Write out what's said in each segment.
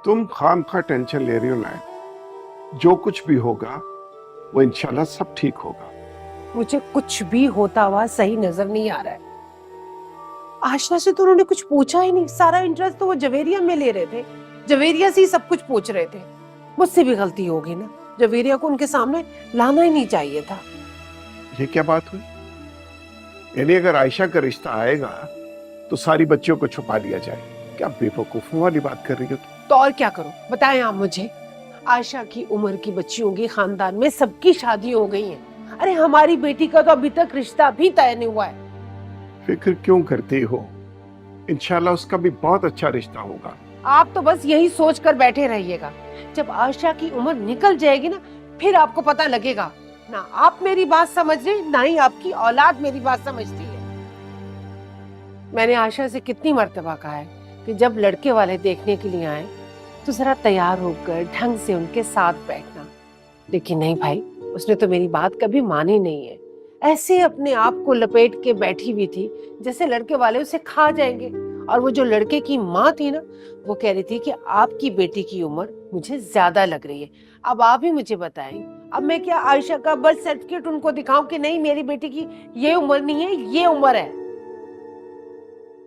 तुम खामखा टेंशन ले रही हो नायक। जो कुछ भी होगा वो इंशाल्लाह सब ठीक होगा। मुझे कुछ भी होता हुआ सही नजर नहीं आ रहा है। आशा से तो उन्होंने कुछ पूछा ही नहीं, सारा इंटरेस्ट तो वो जवेरिया में ले रहे थे, जवेरिया से ही सब कुछ पूछ रहे थे। मुझसे भी गलती होगी ना, जवेरिया को उनके सामने लाना ही नहीं चाहिए था। ये क्या बात हुई? यानी अगर आयशा का रिश्ता आएगा तो सारी बच्चियों को छुपा लिया जाए? क्या बेवकूफों वाली बात कर रही हो तुम? तो और क्या करूं, बताएं आप मुझे। आयशा की उम्र की बच्चियों की खानदान में सबकी शादी हो गई है। अरे हमारी बेटी का तो अभी तक रिश्ता भी तय नहीं हुआ है। फिक्र क्यों करती हो? इंशाल्लाह उसका भी बहुत अच्छा रिश्ता होगा। आप तो बस यही सोच कर बैठे रहिएगा। जब आयशा की उम्र निकल जाएगी ना, फिर आपको पता लगेगा। ना आप मेरी बात समझ रहे, ना ही आपकी औलाद मेरी बात समझती है। मैंने आयशा से कितनी मर्तबा कहा है कि जब लड़के वाले देखने के लिए आए तो जरा तैयार होकर ढंग से उनके साथ बैठना। लेकिन नहीं भाई, उसने तो मेरी बात कभी मानी नहीं है। ऐसे अपने आप को लपेट के बैठी हुई थी जैसे लड़के वाले उसे खा जाएंगे। और वो जो लड़के की माँ थी ना, वो कह रही थी कि आपकी बेटी की उम्र मुझे ज्यादा लग रही है। अब आप ही मुझे बताएं, अब मैं क्या आयशा का बर्थ सर्टिफिकेट उनको दिखाऊं कि नहीं मेरी बेटी की ये उम्र नहीं है, ये उम्र है।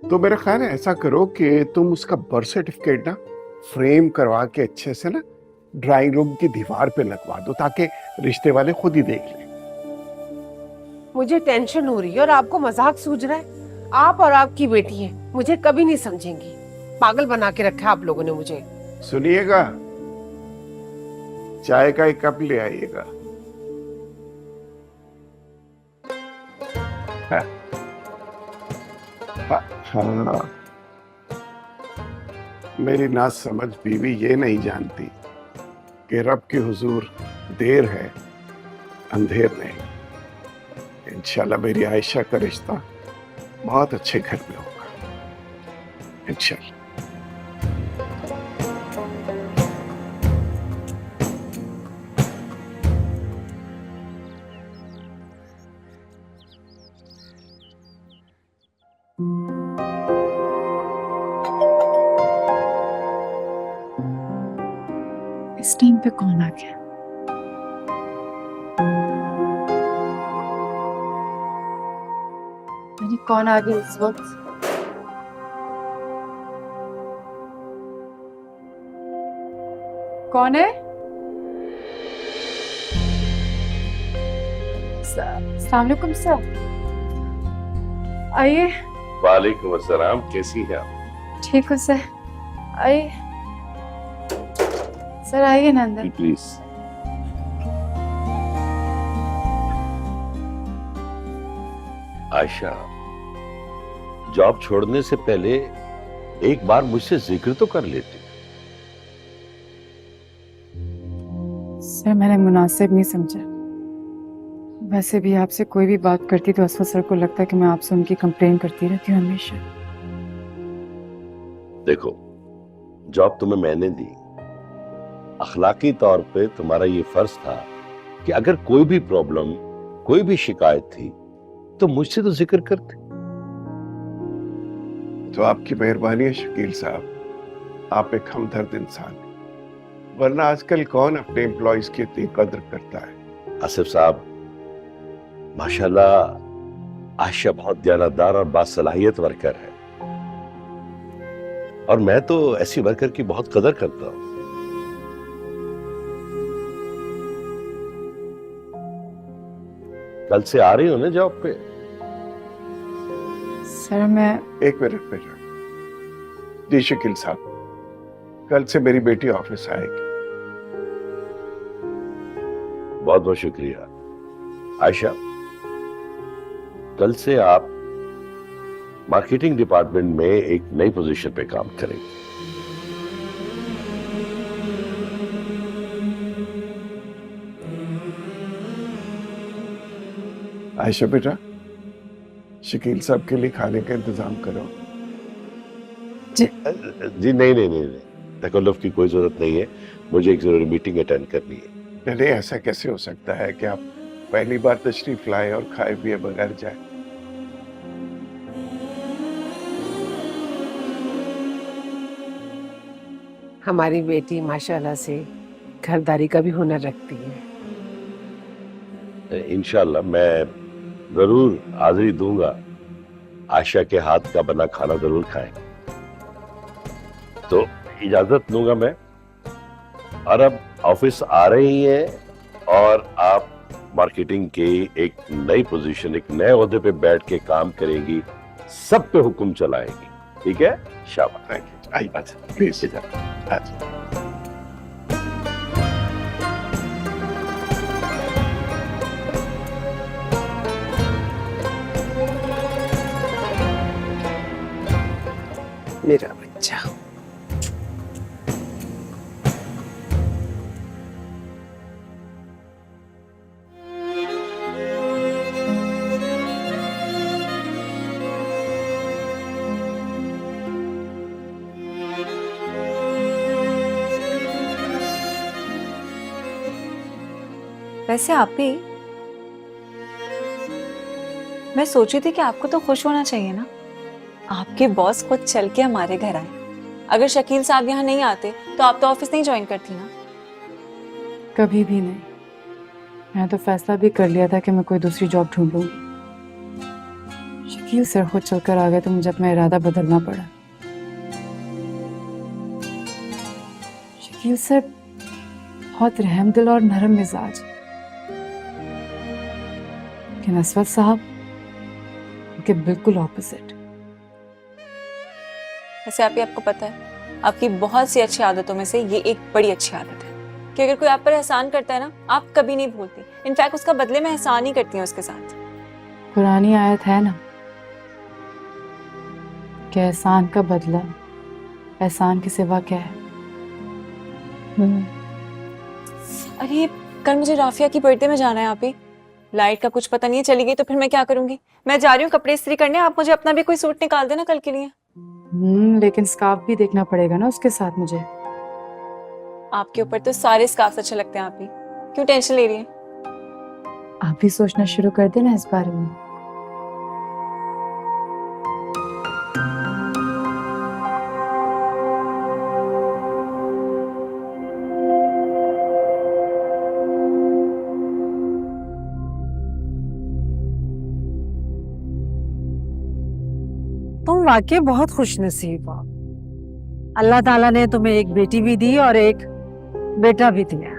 तो मेरा ख्याल है ऐसा करो कि तुम उसका बर्थ सर्टिफिकेट ना फ्रेम करवा के अच्छे से ना ड्राइंग रूम की दीवार पे लगवा दो, ताकि रिश्ते वाले खुद ही देख लें। मुझे टेंशन हो रही है और आपको मजाक सूझ रहा है। आप और आपकी बेटी है, मुझे कभी नहीं समझेंगी। पागल बना के रखा है आप लोगों ने मुझे। सुनिएगा, चाय का एक कप ले आइएगा। हाँ, हाँ, हाँ। मेरी ना समझ बीवी ये नहीं जानती कि रब के हुजूर देर है अंधेर नहीं। इंशाल्लाह मेरी आयशा का रिश्ता बहुत अच्छे घर में होगा, इंशाल्लाह। इस टाइम पे कौन आ गया? यानी कौन आ गया इस वक्त? कौन है? अस्सलाम वालेकुम सर। आइए। वालेकुम अस्सलाम, कैसी हैं आप? ठीक हो सर, आइए। सर आइए ना अंदर। प्लीज। आयशा, जॉब छोड़ने से पहले एक बार मुझसे जिक्र तो कर लेती। सर मैंने मुनासिब नहीं समझा। वैसे भी आपसे कोई भी बात करती तो असफर सर को लगता कि मैं आपसे उनकी कंप्लेन करती रहती हूँ हमेशा। देखो, जॉब तुम्हें मैंने दी, अखलाकी तौर पे तुम्हारा ये फर्ज था कि अगर कोई भी प्रॉब्लम, कोई भी शिकायत थी तो मुझसे तो जिक्र करते। तो आपकी मेहरबानी है शकील साहब, आप एक हमदर्द इंसान हैं। वरना आजकल कौन अपने एम्प्लॉइज की इतनी कदर करता है। आसिफ साहब, माशाल्लाह आयशा बहुत दयानतदार और बासलाहियत वर्कर है, और मैं तो ऐसी वर्कर की बहुत कदर करता हूं। कल से आ रही हो ना जॉब पे? सर मैं एक मिनट बेटा। जी शकील साहब, कल से मेरी बेटी ऑफिस आएगी। बहुत बहुत शुक्रिया। आयशा, कल से आप मार्केटिंग डिपार्टमेंट में एक नई पोजीशन पे काम करेंगे। आयशा बेटा, शकील साहब के लिए खाने का इंतजाम करो। जी नहीं नहीं नहीं नहीं, तकल्लुफ की कोई जरूरत नहीं है, मुझे एक जरूरी मीटिंग अटेंड करनी है। नहीं, ऐसा कैसे हो सकता है कि आप पहली बार तशरीफ लाए और खाए पिए बगैर जाए? हमारी बेटी माशाल्लाह से घरदारी का भी हुनर रखती है। इंशाल्लाह मैं जरूर हाजिरी दूंगा। आयशा के हाथ का बना खाना जरूर खाएं। तो इजाजत लूंगा मैं। और अब ऑफिस आ रही हैं और आप मार्केटिंग के एक नई पोजीशन, एक नए ओहदे पे बैठ के काम करेंगी, सब पे हुक्म चलाएंगी। ठीक है? शाबाश। Thank you. आइए प्लीज। अच्छा। मेरा बच्चा। वैसे आप भी, मैं सोची थी कि आपको तो खुश होना चाहिए ना, आपके बॉस खुद चल के हमारे घर आए। अगर शकील साहब यहाँ नहीं आते तो आप तो ऑफिस नहीं ज्वाइन करती ना। कभी भी नहीं। मैं तो फैसला भी कर लिया था कि मैं कोई दूसरी जॉब ढूंढ लूंगी। शकील सर खुद चलकर आ गए तो मुझे अपना इरादा बदलना पड़ा। शकील सर बहुत रहमदिल और नरम मिजाज, लेकिन असवद साहब उनके बिल्कुल ऑपोजिट। वैसे आपको पता है, आपकी बहुत सी अच्छी आदतों में से ये एक बड़ी अच्छी आदत है कि अगर कोई आप पर एहसान करता है ना, आप कभी नहीं भूलती। इनफैक्ट उसका बदले में एहसान ही करती हैं उसके साथ। पुरानी आयत है ना कि एहसान का बदला एहसान के सिवा क्या है। अरे कल मुझे राफिया की बर्थडे में जाना है। आप ही लाइट का कुछ पता नहीं है, चली गई तो फिर मैं क्या करूंगी। मैं जा रही हूँ कपड़े इस्त्री करने, आप मुझे अपना भी कोई सूट निकाल देना कल के लिए। लेकिन स्कार्फ भी देखना पड़ेगा ना उसके साथ मुझे। आपके ऊपर तो सारे स्कार्फ अच्छे लगते हैं। आप ही क्यों टेंशन ले रही है? आप भी सोचना शुरू कर देना इस बारे में। तुम वाकई बहुत खुशनसीब हो। अल्लाह ताला ने तुम्हें एक बेटी भी दी और एक बेटा भी दिया।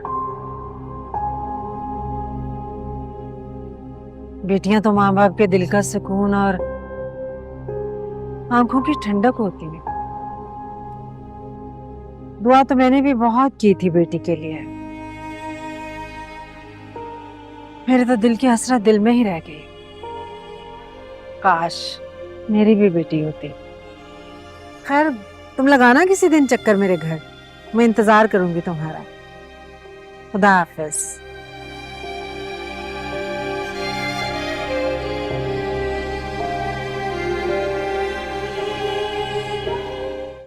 बेटियां तो माँ बाप के दिल का सुकून और आंखों की ठंडक होती है। दुआ तो मैंने भी बहुत की थी बेटी के लिए। मेरे तो दिल की हसरत दिल में ही रह गई। काश मेरी भी बेटी होती। खैर तुम लगाना किसी दिन चक्कर मेरे घर, मैं इंतजार करूंगी तुम्हारा। खुदा हाफिज।